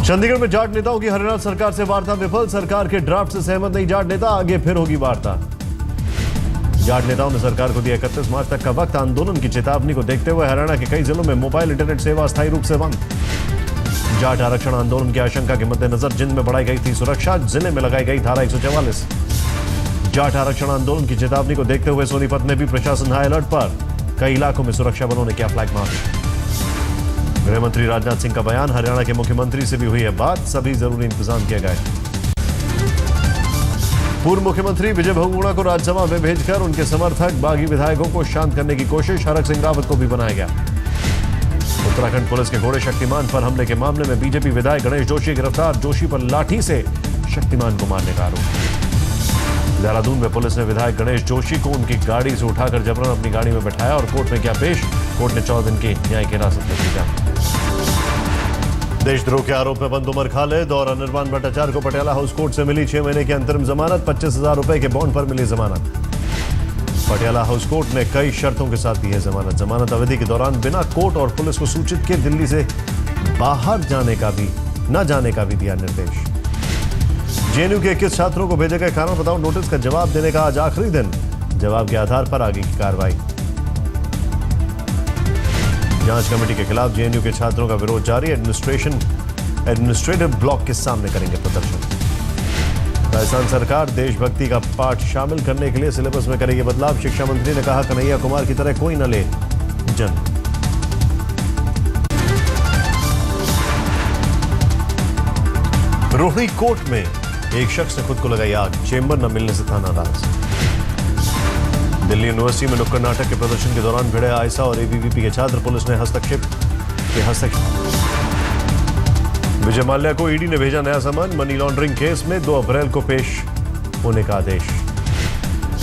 चंडीगढ़ में जाट नेताओं की हरियाणा सरकार से वार्ता विफल। सरकार के ड्राफ्ट से सहमत नहीं जाट नेता, आगे फिर होगी वार्ता। जाट नेताओं ने सरकार को दिया 31 मार्च तक का वक्त। आंदोलन की चेतावनी को देखते हुए हरियाणा के कई जिलों में मोबाइल इंटरनेट सेवा अस्थायी रूप से बंद। जाट आरक्षण आंदोलन की आशंका के मद्देनजर जिंद में बढ़ाई गई थी सुरक्षा, जिले में लगाई गई धारा 144। जाट आरक्षण आंदोलन की चेतावनी को देखते हुए सोनीपत में भी प्रशासन हाई अलर्ट पर। कई इलाकों में सुरक्षा बलों ने किया फ्लैग मार्च। गृह मंत्री राजनाथ सिंह का बयान, हरियाणा के मुख्यमंत्री से भी हुई है बात, सभी जरूरी इंतजाम किए गए। पूर्व मुख्यमंत्री विजय बहुगुणा को राज्यसभा में भेजकर उनके समर्थक बागी विधायकों को शांत करने की कोशिश। हरक सिंह रावत को भी बनाया गया। उत्तराखंड पुलिस के घोड़े शक्तिमान पर हमले के मामले में बीजेपी विधायक गणेश जोशी गिरफ्तार। जोशी पर लाठी से शक्तिमान को मारने का आरोप। देहरादून में पुलिस ने विधायक गणेश जोशी को उनकी गाड़ी से उठाकर जबरन अपनी गाड़ी में बैठाया और कोर्ट में किया पेश। कोर्ट ने 14 दिन की न्यायिक हिरासत में भेजा। देशद्रोह के आरोप में बंद उमर खालिद और अनिर्बान भट्टाचार्य को पटियाला हाउस कोर्ट से मिली 6 महीने की अंतरिम जमानत। 25,000 रुपए के बॉन्ड पर मिली जमानत। पटियाला हाउस कोर्ट ने कई शर्तों के साथ दी है जमानत। जमानत अवधि के दौरान बिना कोर्ट और पुलिस को सूचित किए दिल्ली से बाहर न जाने का भी दिया निर्देश। जेएनयू के 21 छात्रों को भेजे गए कारण बताओ नोटिस का जवाब देने का आज आखिरी दिन। जवाब के आधार पर आगे की कार्रवाई। जांच कमेटी के खिलाफ जेएनयू के छात्रों का विरोध जारी। एडमिनिस्ट्रेटिव ब्लॉक के सामने करेंगे प्रदर्शन। राजस्थान सरकार देशभक्ति का पाठ शामिल करने के लिए सिलेबस में करेगी बदलाव। शिक्षा मंत्री ने कहा, कन्हैया कुमार की तरह कोई न ले जन्म। रोहिणी कोर्ट में एक शख्स ने खुद को लगाई आग। चेंबर न मिलने से था नाराज। दिल्ली यूनिवर्सिटी में नुक्कड़ नाटक के प्रदर्शन के दौरान भिड़े आयसा और एबीवीपी के छात्र। पुलिस ने हस्तक्षेप। विजय माल्या को ईडी ने भेजा नया समन। मनी लॉन्ड्रिंग केस में 2 अप्रैल को पेश होने का आदेश।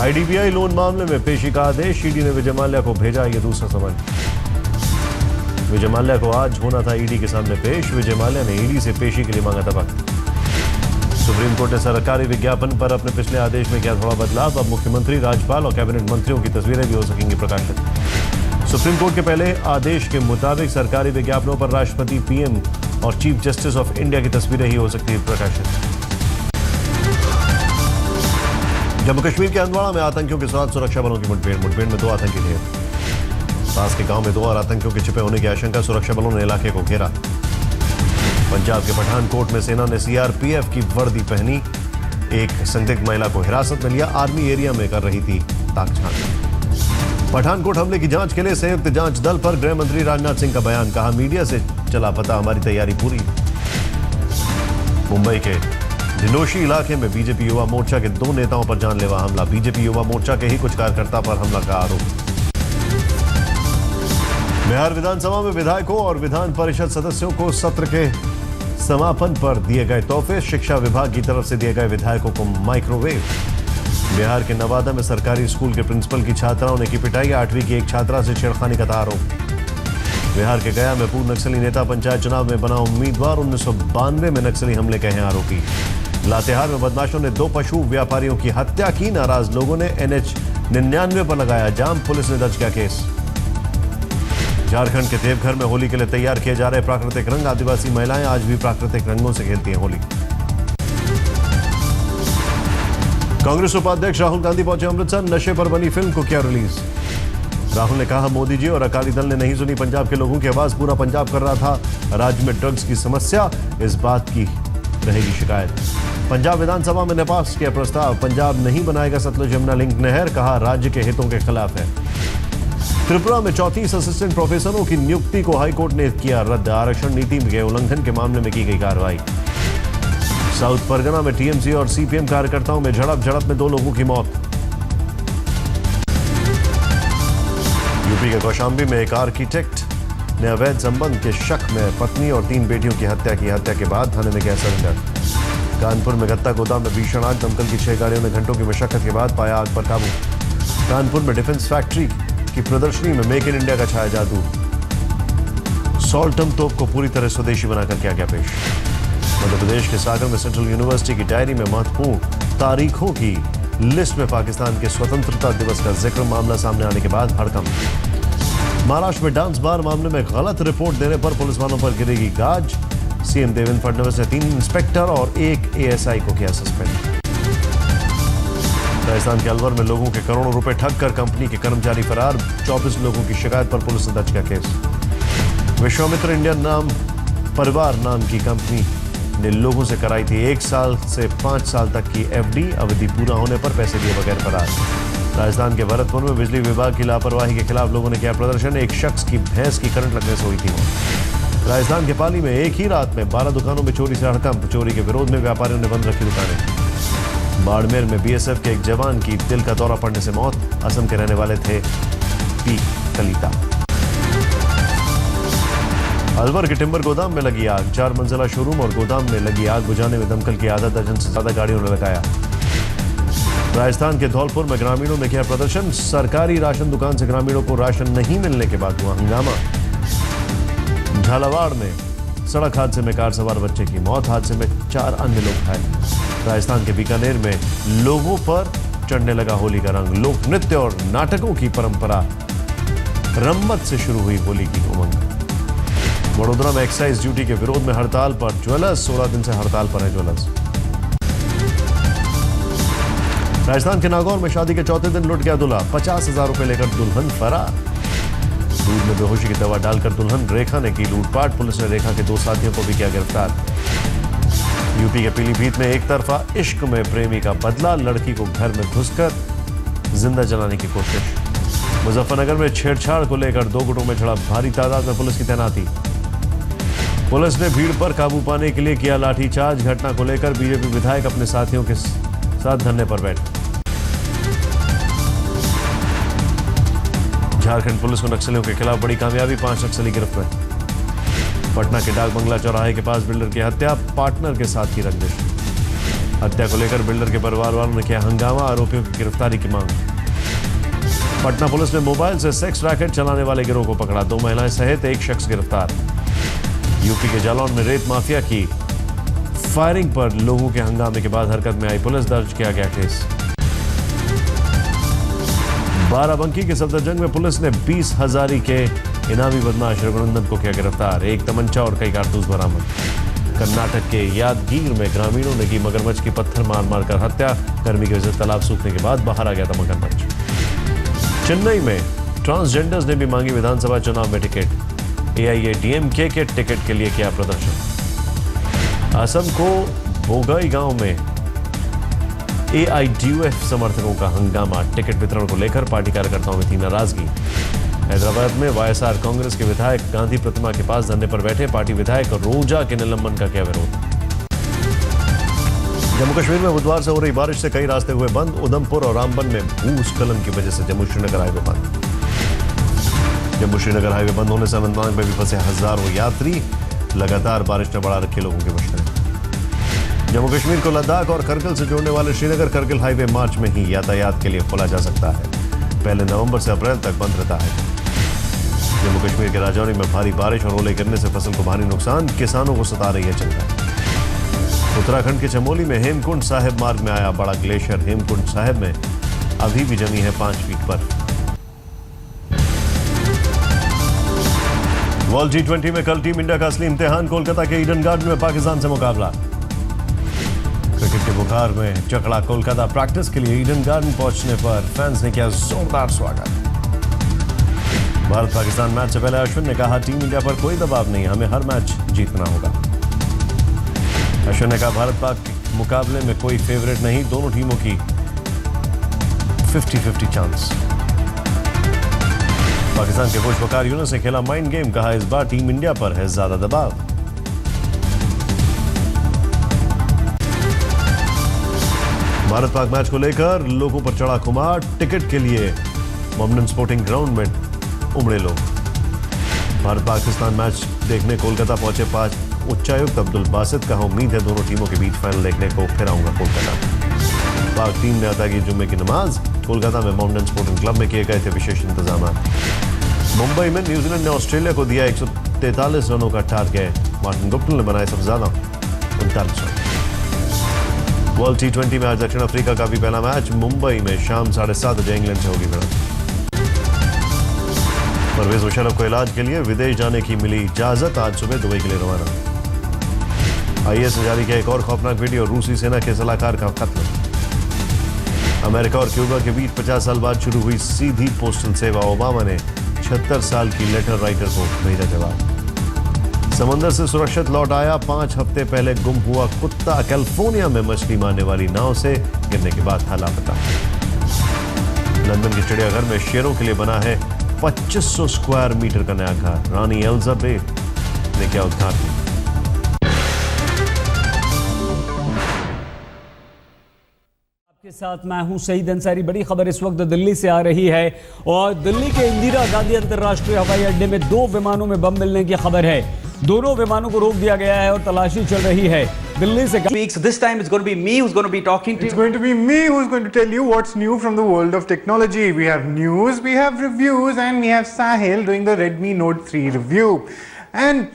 आईडीबीआई लोन मामले में पेशी का आदेश। ईडी ने विजय माल्या को भेजा ये दूसरा समन। विजय माल्या को आज होना था ईडी के सामने पेश। विजय माल्या ने ईडी से पेशी के लिए मांगा था वक्त। सुप्रीम कोर्ट ने सरकारी विज्ञापन पर अपने पिछले आदेश में किया थोड़ा बदलाव। अब मुख्यमंत्री, राज्यपाल और कैबिनेट मंत्रियों की तस्वीरें भी हो सकेंगी प्रकाशित। सुप्रीम कोर्ट के पहले आदेश के मुताबिक सरकारी विज्ञापनों पर राष्ट्रपति, पीएम और चीफ जस्टिस ऑफ इंडिया की तस्वीरें ही हो सकती है प्रकाशित। जम्मू कश्मीर के हंदवाड़ा में आतंकियों के साथ सुरक्षा बलों की मुठभेड़ में 2 आतंकी ढेर। पास के गांव में 2 और आतंकियों के छिपे होने की आशंका। सुरक्षा बलों ने इलाके को घेरा। पंजाब के पठानकोट में सेना ने सीआरपीएफ की वर्दी पहनी। एक संदिग्ध महिला को हिरासत में लिया। आर्मी एरिया में कर रही थी ताकझांक। पठानकोट हमले की जांच के लिए संयुक्त जांच दल पर गृह मंत्री राजनाथ सिंह का बयान। कहा, मीडिया से चला पता, हमारी तैयारी पूरी। मुंबई के डिंडोशी इलाके में बीजेपी युवा मोर्चा के 2 नेताओं पर जानलेवा हमला। बीजेपी युवा मोर्चा के ही कुछ कार्यकर्ता पर हमला का आरोप। बिहार विधानसभा में विधायकों और विधान परिषद सदस्यों को सत्र के समापन पर दिए गए तोहफे। शिक्षा विभाग की तरफ से दिए गए विधायकों को माइक्रोवेव। बिहार के नवादा में सरकारी स्कूल के प्रिंसिपल की छात्राओं ने की पिटाई। 8वीं की एक छात्रा से छेड़खानी का आरोप। बिहार के गया में पूर्व नक्सली नेता पंचायत चुनाव में बना उम्मीदवार। 1992 में नक्सली हमले के हैं आरोपी। लातेहार में बदमाशों ने 2 पशु व्यापारियों की हत्या की। नाराज लोगों ने NH 99 पर लगाया जाम। पुलिस ने दर्ज किया केस। झारखंड के देवघर में होली के लिए तैयार किए जा रहे प्राकृतिक रंग। आदिवासी महिलाएं आज भी प्राकृतिक रंगों से खेलती हैं होली। कांग्रेस उपाध्यक्ष राहुल गांधी पहुंचे अमृतसर। नशे पर बनी फिल्म को किया रिलीज। राहुल ने कहा, मोदी जी और अकाली दल ने नहीं सुनी पंजाब के लोगों की आवाज। पूरा पंजाब कर रहा था राज्य में ड्रग्स की समस्या, इस बात की रहेगी शिकायत। पंजाब विधानसभा में ने पास किया प्रस्ताव। पंजाब नहीं बनाएगा सतलुज यमुना लिंक नहर। कहा, राज्य के हितों के खिलाफ है। त्रिपुरा में 34 असिस्टेंट प्रोफेसरों की नियुक्ति को हाईकोर्ट ने किया रद्द। आरक्षण नीति के उल्लंघन के मामले में की गई कार्रवाई। साउथ परगना में टीएमसी और सीपीएम कार्यकर्ताओं में झड़प में 2 लोगों की मौत। यूपी के कौशाम्बी में एक आर्किटेक्ट ने अवैध संबंध के शक में पत्नी और 3 बेटियों की हत्या की। हत्या के बाद थाने में किया सरेंडर। कानपुर में गत्ता गोदाम में भीषण आग। दमकल की 6 गाड़ियों ने घंटों की मशक्कत के बाद पाया आग पर काबू। कानपुर में डिफेंस फैक्ट्री की प्रदर्शनी में मेक इन इंडिया का छाया जादू। सॉल्टम तोप को पूरी तरह स्वदेशी बनाकर किया गया पेश। मध्य प्रदेश के सागर में सेंट्रल यूनिवर्सिटी की डायरी में महत्वपूर्ण तारीखों की लिस्ट में पाकिस्तान के स्वतंत्रता दिवस का जिक्र। मामला सामने आने के बाद हड़कंप। महाराष्ट्र में डांस बार मामले में गलत रिपोर्ट देने पर पुलिस वालों पर गिरेगी गाज। सीएम देवेंद्र फडणवीस ने 3 इंस्पेक्टर और 1 एएसआई को किया सस्पेंड। राजस्थान के अलवर में लोगों के करोड़ों रुपए ठग कर कंपनी के कर्मचारी फरार, 24 लोगों की शिकायत पर पुलिस ने दर्ज किया केस। विश्वामित्र इंडियन नाम परिवार नाम की कंपनी ने लोगों से कराई थी 1 साल से 5 साल तक की एफडी, अवधि पूरा होने पर पैसे दिए बगैर फरार। राजस्थान के भरतपुर में बिजली विभाग की लापरवाही के खिलाफ लोगों ने किया प्रदर्शन, एक शख्स की भैंस की करंट लगने से हुई थी मौत। राजस्थान के पाली में एक ही रात में 12 दुकानों में चोरी से हड़कंप, चोरी के विरोध में व्यापारियों ने बंद रखी दुकानें। बाड़मेर में बीएसएफ के एक जवान की दिल का दौरा पड़ने से मौत, असम के रहने वाले थे पी कलिता। अलवर के टिम्बर गोदाम में लगी आग, 4 मंजिला शोरूम और गोदाम में लगी आग बुझाने में दमकल की आधा दर्जन से ज्यादा गाड़ियों ने लगाया। राजस्थान के धौलपुर में ग्रामीणों ने किया प्रदर्शन, सरकारी राशन दुकान से ग्रामीणों को राशन नहीं मिलने के बाद हुआ हंगामा। झालावाड़ में सड़क हादसे में कार सवार बच्चे की मौत, हादसे में 4 अन्य लोग घायल। राजस्थान के बीकानेर में लोगों पर चढ़ने लगा होली का रंग, लोक नृत्य और नाटकों की परंपरा रम्मत से शुरू हुई होली की उमंग। वडोदरा में एक्साइज ड्यूटी के विरोध में हड़ताल पर ज्वेलर्स, 16 दिन से हड़ताल पर है ज्वेलर्स। राजस्थान के नागौर में शादी के चौथे दिन लुट गया दूल्हा, 50,000 रुपए लेकर दुल्हन फरार। दूध में बेहोशी की दवा डालकर दुल्हन रेखा ने की लूटपाट, पुलिस ने रेखा के 2 साथियों को भी किया गिरफ्तार। यूपी के पीलीभीत में एक तरफा इश्क में प्रेमी का बदला, लड़की को घर में घुसकर जिंदा जलाने की कोशिश। मुजफ्फरनगर में छेड़छाड़ को लेकर 2 गुटों में छिड़ा, भारी तादाद में पुलिस की तैनाती। पुलिस ने भीड़ पर काबू पाने के लिए किया लाठीचार्ज, घटना को लेकर बीजेपी विधायक अपने साथियों के साथ धरने पर बैठे। झारखंड पुलिस को नक्सलियों के खिलाफ बड़ी कामयाबी, 5 नक्सली गिरफ्त में। पटना के डाक बंगला चौराहे के पास बिल्डर की हत्या, पार्टनर के साथ की रंजिश। हत्या को लेकर बिल्डर के परिवार वालों ने किया हंगामा, आरोपियों की गिरफ्तारी की मांग। पटना पुलिस ने मोबाइल से सेक्स रैकेट चलाने वाले गिरोह को पकड़ा, 2 महिलाएं सहित 1 शख्स गिरफ्तार। यूपी के जालौन में रेत माफिया की फायरिंग पर लोगों के हंगामे के बाद हरकत में आई पुलिस, दर्ज किया गया केस। बाराबंकी के सफदरजंग में पुलिस ने 20 हजारी के इनामी बदमाश रघुनंदन को किया गिरफ्तार, 1 तमंचा और कई कारतूस बरामद। कर्नाटक के यादगीर में ग्रामीणों ने की मगरमच्छ की पत्थर मार मार कर हत्या, गर्मी की वजह से तालाब सूखने के बाद बाहर आ गया था मगरमच्छ। चेन्नई में ट्रांसजेंडर्स ने भी मांगी विधानसभा चुनाव में टिकट, एआईएडीएमके के टिकट के लिए किया प्रदर्शन। असम को बोगई गांव में एआईडीयूएफ समर्थकों का हंगामा, टिकट वितरण को लेकर पार्टी कार्यकर्ताओं में थी नाराजगी। हैदराबाद में वाईएसआर कांग्रेस के विधायक गांधी प्रतिमा के पास धरने पर बैठे, पार्टी विधायक रोजा के निलंबन का किया विरोध। जम्मू कश्मीर में बुधवार से हो रही बारिश से कई रास्ते हुए बंद, उधमपुर और रामबन में भूस्खलन की वजह से जम्मू श्रीनगर हाईवे बंद। जम्मू श्रीनगर हाईवे बंद होने से अनंतनाग में भी फंसे हजारों यात्री, लगातार बारिश ने बढ़ा रखी लोगों की मुश्किलें। जम्मू कश्मीर को लद्दाख और करगिल से जोड़ने वाले श्रीनगर करगिल हाईवे मार्च में ही यातायात के लिए खोला जा सकता है, पहले नवंबर से अप्रैल तक बंद रहता है। जम्मू कश्मीर के राजौरी में भारी बारिश और ओले गिरने से फसल को भारी नुकसान, किसानों को सता रही है चिंता। उत्तराखंड के चमोली में हेमकुंड साहिब मार्ग में आया बड़ा ग्लेशियर, हेमकुंड साहिब में अभी भी जमी है 5 फीट पर। वर्ल्ड T20 में कल टीम इंडिया का असली इम्तिहान, कोलकाता के ईडन गार्डन में पाकिस्तान से मुकाबला। क्रिकेट के बुखार में जकड़ा कोलकाता, प्रैक्टिस के लिए ईडन गार्डन पहुंचने पर फैंस ने किया जोरदार स्वागत। भारत पाकिस्तान मैच से पहले अश्विन ने कहा, टीम इंडिया पर कोई दबाव नहीं, हमें हर मैच जीतना होगा। अश्विन ने कहा, भारत पाक मुकाबले में कोई फेवरेट नहीं, दोनों टीमों की 50-50 चांस। पाकिस्तान के कोच वकार यूनुस ने खेला माइंड गेम, कहा इस बार टीम इंडिया पर है ज्यादा दबाव। भारत पाक मैच को लेकर लोगों पर चढ़ा खुमार, टिकट के लिए मोमडन स्पोर्टिंग ग्राउंड में उमड़े लोग। भारत पाकिस्तान मैच देखने कोलकाता पहुंचे 5 उच्चायुक्त अब्दुल बासित, कहा उम्मीद है दोनों टीमों के बीच फाइनल देखने को फिर आऊंगा कोलकाता। पाक टीम ने अदा की जुम्मे की नमाज, कोलकाता में मोमडन स्पोर्टिंग क्लब में किए गए थे विशेष इंतजाम। मुंबई में न्यूजीलैंड ने ऑस्ट्रेलिया को दिया 143 रनों का टारगेट, मार्टिन गुप्टिल ने बनाए सबसे ज्यादा 39 रन। वर्ल्ड T20 में आज दक्षिण अफ्रीका का भी पहला मैच, मुंबई में शाम 7:30 बजे इंग्लैंड से होगी भिड़ंत। परवेज मुशर्रफ को इलाज के लिए विदेश जाने की मिली इजाजत, आज सुबह दुबई के लिए रवाना। आईएस ने जारी किया एक और खौफनाक वीडियो, रूसी सेना के सलाहकार का कत्ल। अमेरिका और क्यूबा के बीच 50 साल बाद शुरू हुई सीधी पोस्टल सेवा, ओबामा ने 76 साल की लेटर राइटर को भेजा जवाब। समंदर से सुरक्षित लौट आया 5 हफ्ते पहले गुम हुआ कुत्ता, कैलिफोर्निया में मछली मारने वाली नाव से गिरने के बाद था लापता। लंदन के चिड़ियाघर में शेरों के लिए बना है 2500 स्क्वायर मीटर का नया घर, रानी एलिजाबेथ ने किया उद्घाटन। के साथ मैं हूं सईद अंसारी। बड़ी खबर इस वक्त दिल्ली से आ रही है और दिल्ली के इंदिरा गांधी अंतर्राष्ट्रीय हवाई अड्डे में 2 विमानों में बम मिलने की खबर है। दोनों विमानों को रोक दिया गया है और तलाशी चल रही है। दिल्ली से So this time it's going to be me who's going to be talking to you. It's going to be me who's going to tell you what's new from the world of technology. We have news, we have reviews, and we have Sahil doing the Redmi Note 3 review. And